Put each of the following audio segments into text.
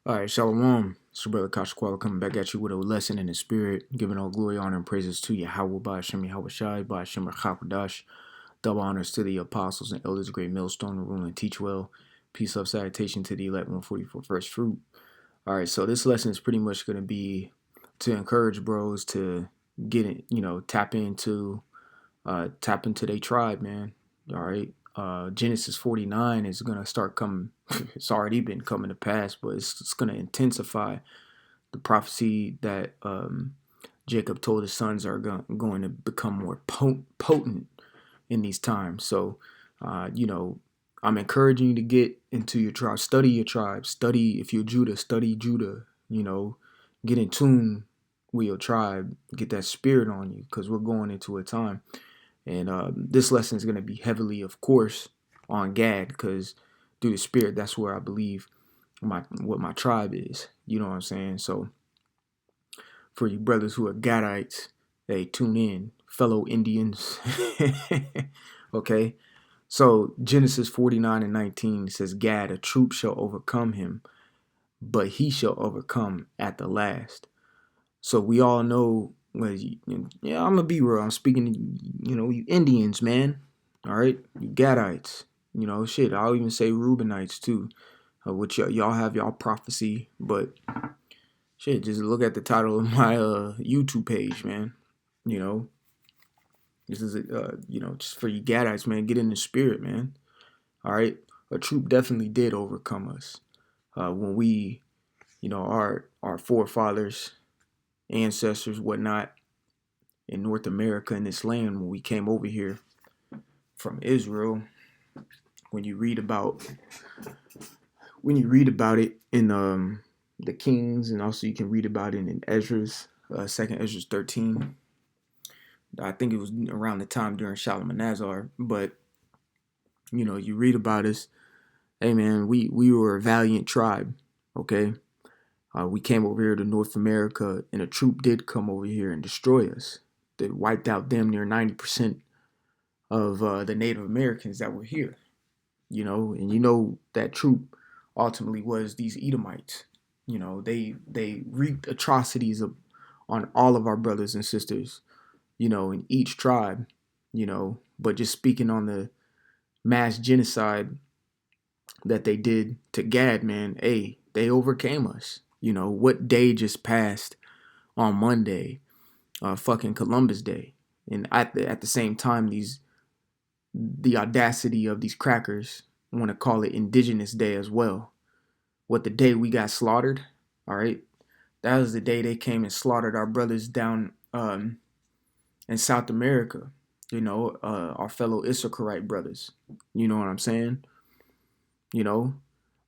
All right, Shalom. It's your brother Kashakwala coming back at you with a lesson in the spirit, giving all glory, honor, and praises to Yahweh Ba'Shem Yahweh Shai Ba'Shem Chakadash. Double honors to the apostles and elders, great millstone, rule and teach well. Peace, love, salutation to the elect 144 first fruit. All right, so this lesson is pretty much going to be to encourage bros to get it, tap into their tribe, man. All right. Genesis 49 is gonna start coming. It's already been coming to pass, but it's gonna intensify the prophecy that Jacob told his sons are going to become more potent in these times. So, I'm encouraging you to get into your tribe, study your tribe, study if you're Judah, study Judah. Get in tune with your tribe, get that spirit on you, because we're going into a time. And this lesson is going to be heavily, of course, on GAD because through the spirit, that's where I believe what my tribe is. You know what I'm saying? So for you brothers who are Gadites, hey, tune in, fellow Indians. Okay? So Genesis 49:19 says, Gad, a troop shall overcome him, but he shall overcome at the last. So we all know, I'm gonna be real. I'm speaking to you Indians, man. All right, you Gadites. Shit. I'll even say Reubenites too, which y'all have y'all prophecy. But shit, just look at the title of my YouTube page, man. You know, this is just for you Gadites, man. Get in the spirit, man. All right, a troop definitely did overcome us when we, our forefathers, ancestors, whatnot, in North America, in this land, when we came over here from Israel. When you read about it in the Kings, and also you can read about it in Ezra's, Second Ezra's 13. I think it was around the time during Shalmaneser, but you read about us. Hey man, we were a valiant tribe. Okay, we came over here to North America, and a troop did come over here and destroy us. They wiped out damn near 90% of the Native Americans that were here. And that troop ultimately was these Edomites. They wreaked atrocities on all of our brothers and sisters, in each tribe, but just speaking on the mass genocide that they did to Gad, man, hey, they overcame us. What day just passed on Monday? Fucking Columbus Day. And at the same time, the audacity of these crackers want to call it Indigenous Day as well. What, the day we got slaughtered? All right, that was the day they came and slaughtered our brothers down in South America. Our fellow Issacharite brothers. You know what I'm saying? You know,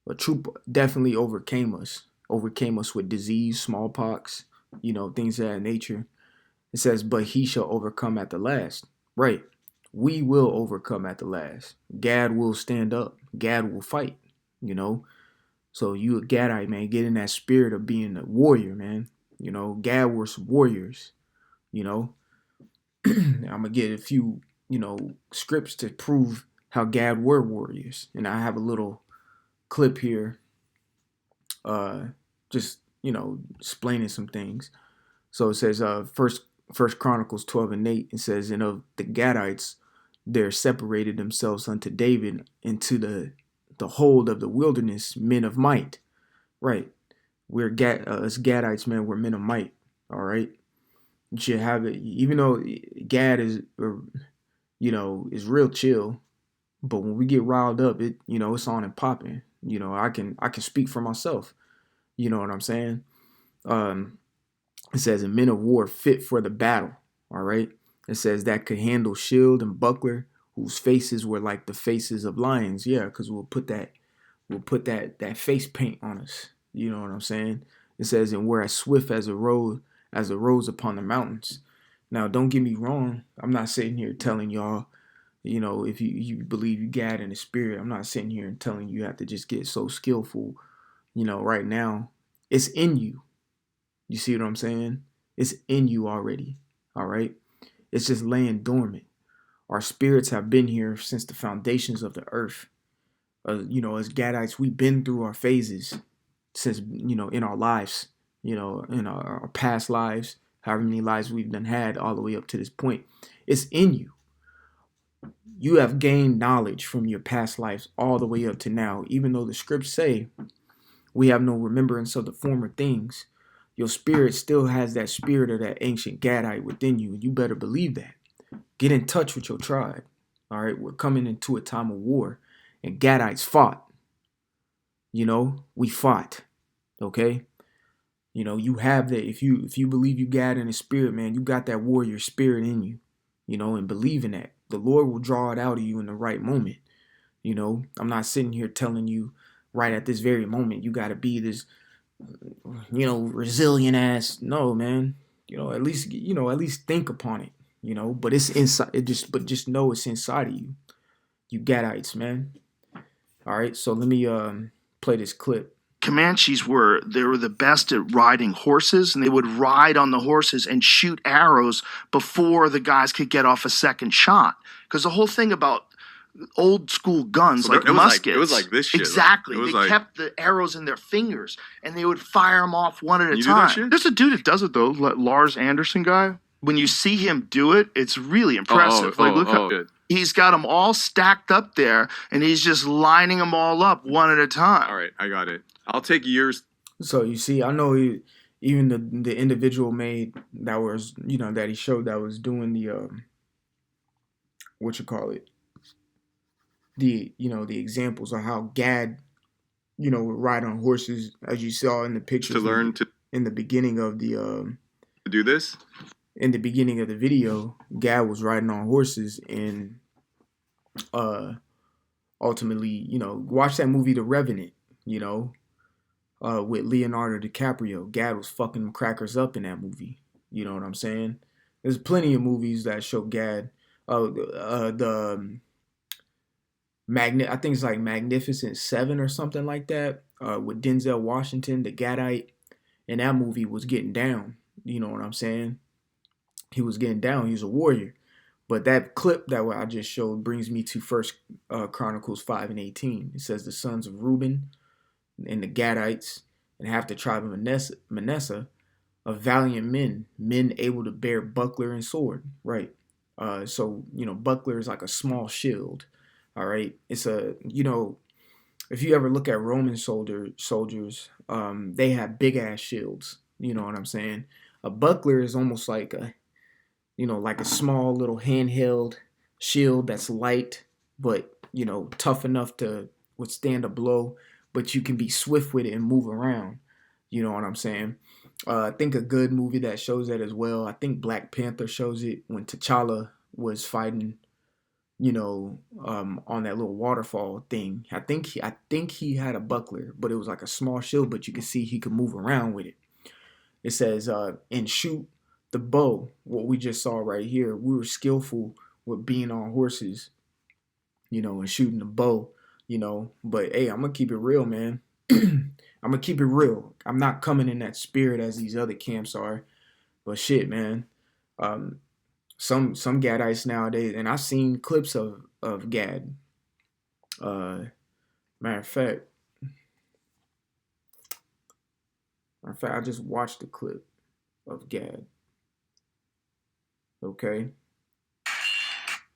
a troop definitely overcame us with disease, smallpox, things of that nature. It says, but he shall overcome at the last. Right. We will overcome at the last. Gad will stand up. Gad will fight, So you a Gadite, man, get in that spirit of being a warrior, man. Gad were some warriors, I'm going to get a few, scripts to prove how Gad were warriors. And I have a little clip here, just, explaining some things. So it says, First Chronicles 12:8, it says, and of the Gadites, there separated themselves unto David into the hold of the wilderness men of might. Right. We're us Gadites, man, we're men of might. All right. You should have it, even though Gad is, is real chill. But when we get riled up, it's on and popping. I can speak for myself. You know what I'm saying? It says, and men of war fit for the battle. All right. It says that could handle shield and buckler, whose faces were like the faces of lions. Yeah, because we'll put that face paint on us. You know what I'm saying? It says, and we're as swift as a rose upon the mountains. Now, don't get me wrong. I'm not sitting here telling y'all, if you believe you Gad in the spirit, I'm not sitting here and telling you have to just get so skillful, right now. It's in you. You see what I'm saying? It's in you already. All right. It's just laying dormant. Our spirits have been here since the foundations of the earth. As Gadites, we've been through our phases. since, in our lives, in our past lives, however many lives we've done had all the way up to this point. It's in you. You have gained knowledge from your past lives all the way up to now. Even though the scripts say we have no remembrance of the former things, your spirit still has that spirit of that ancient Gadite within you. And you better believe that. Get in touch with your tribe. All right, we're coming into a time of war, and Gadites fought. We fought. Okay, you have that. If you believe you Gad in the spirit, man, you got that warrior spirit in you. And believe in that. The Lord will draw it out of you in the right moment. I'm not sitting here telling you right at this very moment you got to be this, resilient ass. No, man. At least think upon it. But it's inside. Just know it's inside of you. You Gadites, man. All right, so let me play this clip. Comanches were the best at riding horses, and they would ride on the horses and shoot arrows before the guys could get off a second shot. Because the whole thing about old school guns, like muskets, it was like this shit. Exactly. They kept the arrows in their fingers, and they would fire them off one at a time. There's a dude that does it though, Lars Anderson guy. When you see him do it, it's really impressive. Look how good. He's got them all stacked up there, and he's just lining them all up one at a time. All right, I got it. I'll take years. So you see, I know even the individual made that was, that he showed that was doing the the examples of how Gad, would ride on horses, as you saw in the pictures to learn in the beginning of the to do this. In the beginning of the video, Gad was riding on horses, and ultimately, watch that movie The Revenant, with Leonardo DiCaprio. Gad was fucking crackers up in that movie. You know what I'm saying? There's plenty of movies that show Gad. I think it's like Magnificent Seven or something like that, with Denzel Washington, the Gadite, and that movie was getting down. You know what I'm saying? He was getting down. He was a warrior. But that clip that I just showed brings me to First Chronicles 5:18. It says the sons of Reuben and the Gadites and half the tribe of Manasseh, of valiant men able to bear buckler and sword. Right. So buckler is like a small shield. All right. It's if you ever look at Roman soldiers, they have big ass shields. You know what I'm saying? A buckler is almost like a small little handheld shield that's light, but, tough enough to withstand a blow, but you can be swift with it and move around. You know what I'm saying? I think a good movie that shows that as well, I think Black Panther shows it when T'Challa was fighting, on that little waterfall thing. I think he had a buckler, but it was like a small shield, but you could see he could move around with it. It says, and shoot the bow, what we just saw right here. We were skillful with being on horses, and shooting the bow, But hey, I'm gonna keep it real, man. I'm gonna keep it real. I'm not coming in that spirit as these other camps are, but shit, man. Some Gadites nowadays, and I've seen clips of Gad. Matter of fact, I just watched the clip of Gad. Okay.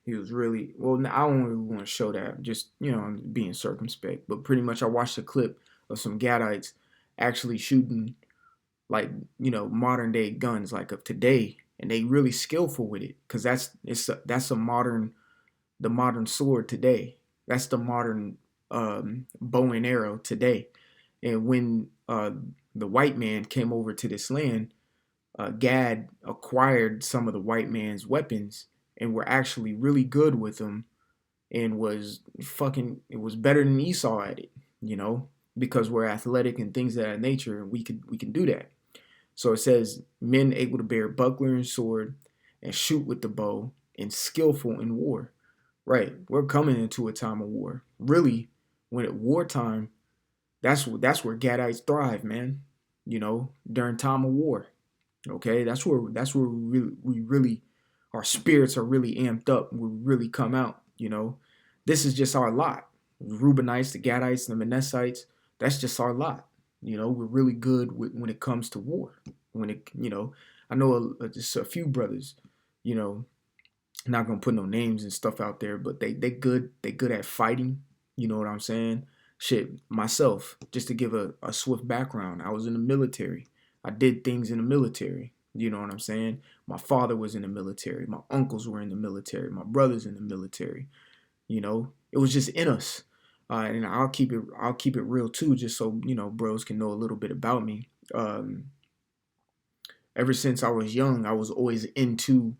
He was really, well, I don't really want to show that, just, being circumspect. But pretty much I watched a clip of some Gadites actually shooting, like, modern day guns, like of today. And they really skillful with it, because that's the modern sword today. That's the modern bow and arrow today. And when the white man came over to this land, Gad acquired some of the white man's weapons and were actually really good with them, and it was better than Esau at it, because we're athletic and things of that nature, and we can do that. So it says men able to bear buckler and sword and shoot with the bow and skillful in war. Right. We're coming into a time of war. Really, when at wartime, that's where Gadites thrive, man. During time of war. Okay, that's where we really our spirits are really amped up. We really come out. This is just our lot. The Reubenites, the Gadites, the Manassites. That's just our lot. You know, we're really good when it comes to war. When it, you know, I know just a few brothers, you know, not gonna put no names and stuff out there, but they good at fighting. You know what I'm saying? Shit, myself, just to give a swift background, I was in the military. I did things in the military. You know what I'm saying? My father was in the military. My uncles were in the military. My brothers in the military. You know, it was just in us. And I'll keep it real too, just so you know, bros can know a little bit about me. Um, Ever since I was young, I was always into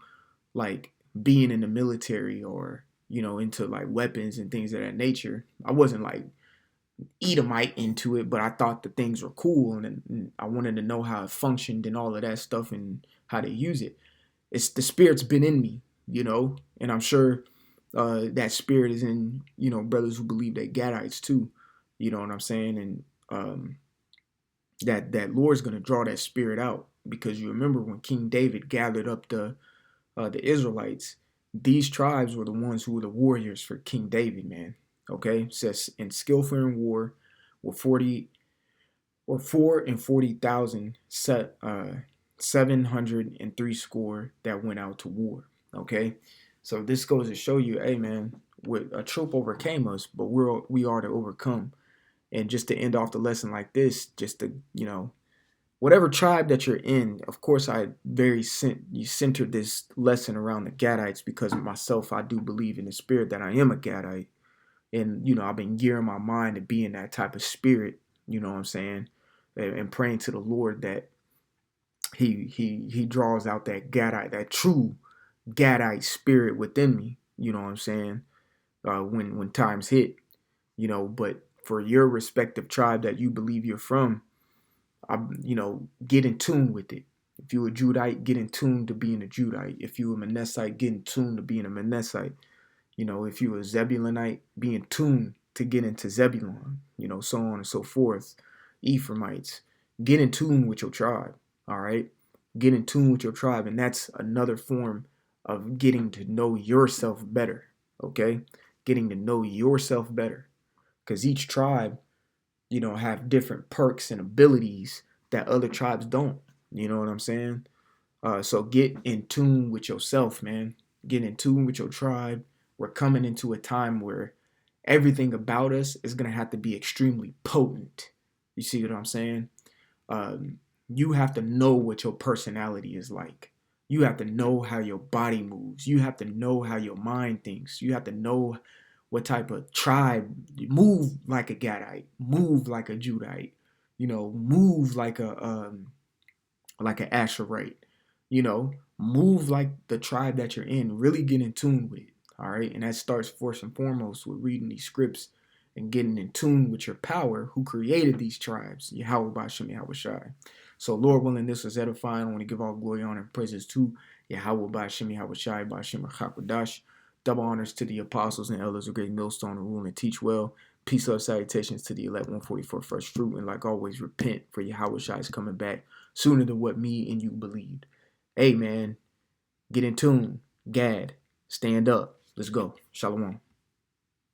like being in the military or you know into like weapons and things of that nature. I wasn't like Edomite into it, but I thought the things were cool and I wanted to know how it functioned and all of that stuff and how to use it. It's the spirit's been in me, you know, and I'm sure that spirit is in you know brothers who believe they Gadites too. You know what I'm saying? And that Lord's gonna draw that spirit out because you remember when King David gathered up the Israelites, these tribes were the ones who were the warriors for King David, man. Okay, it says in skillful in war, with 440,000 set 703 score that went out to war. Okay, so this goes to show you, hey man, with a troop overcame us, but we are to overcome. And just to end off the lesson like this, just to you know whatever tribe that you're in, of course, you centered this lesson around the Gadites because myself, I do believe in the spirit that I am a Gadite, and you know, I've been gearing my mind to be in that type of spirit. You know what I'm saying, and praying to the Lord that He draws out that Gadite, that true Gadite spirit within me. You know what I'm saying, when times hit, you know. But for your respective tribe that you believe you're from, you know, get in tune with it. If you're a Judite, get in tune to being a Judite. If you're a Manassite, get in tune to being a Manassite. You know, if you're a Zebulonite, be in tune to get into Zebulon. You know, so on and so forth. Ephraimites, get in tune with your tribe. All right, get in tune with your tribe, and that's another form of getting to know yourself better. Okay, getting to know yourself better, because each tribe you know, have different perks and abilities that other tribes don't. You know what I'm saying? So get in tune with yourself, man. Get in tune with your tribe. We're coming into a time where everything about us is going to have to be extremely potent. You see what I'm saying? You have to know what your personality is like. You have to know how your body moves. You have to know how your mind thinks. You have to know what type of tribe. Move like a Gadite, move like a Judite, you know, move like an Asherite, you know, move like the tribe that you're in. Really get in tune with it. All right, and that starts first and foremost with reading these scripts and getting in tune with your power who created these tribes. Yahweh Bashem Yahweh Shai. So Lord willing, this was edifying. I want to give all glory, honor, and praises to Yahweh Bashem Yahweh Shai Bashem Hakwadash. Double honors to the apostles and elders of Great Millstone who rule and teach well. Peace, love, salutations to the elect 144 first fruit. And like always, repent for Yahweh Shai is coming back sooner than what me and you believed. Hey, man, get in tune. GAD, stand up. Let's go. Shalom.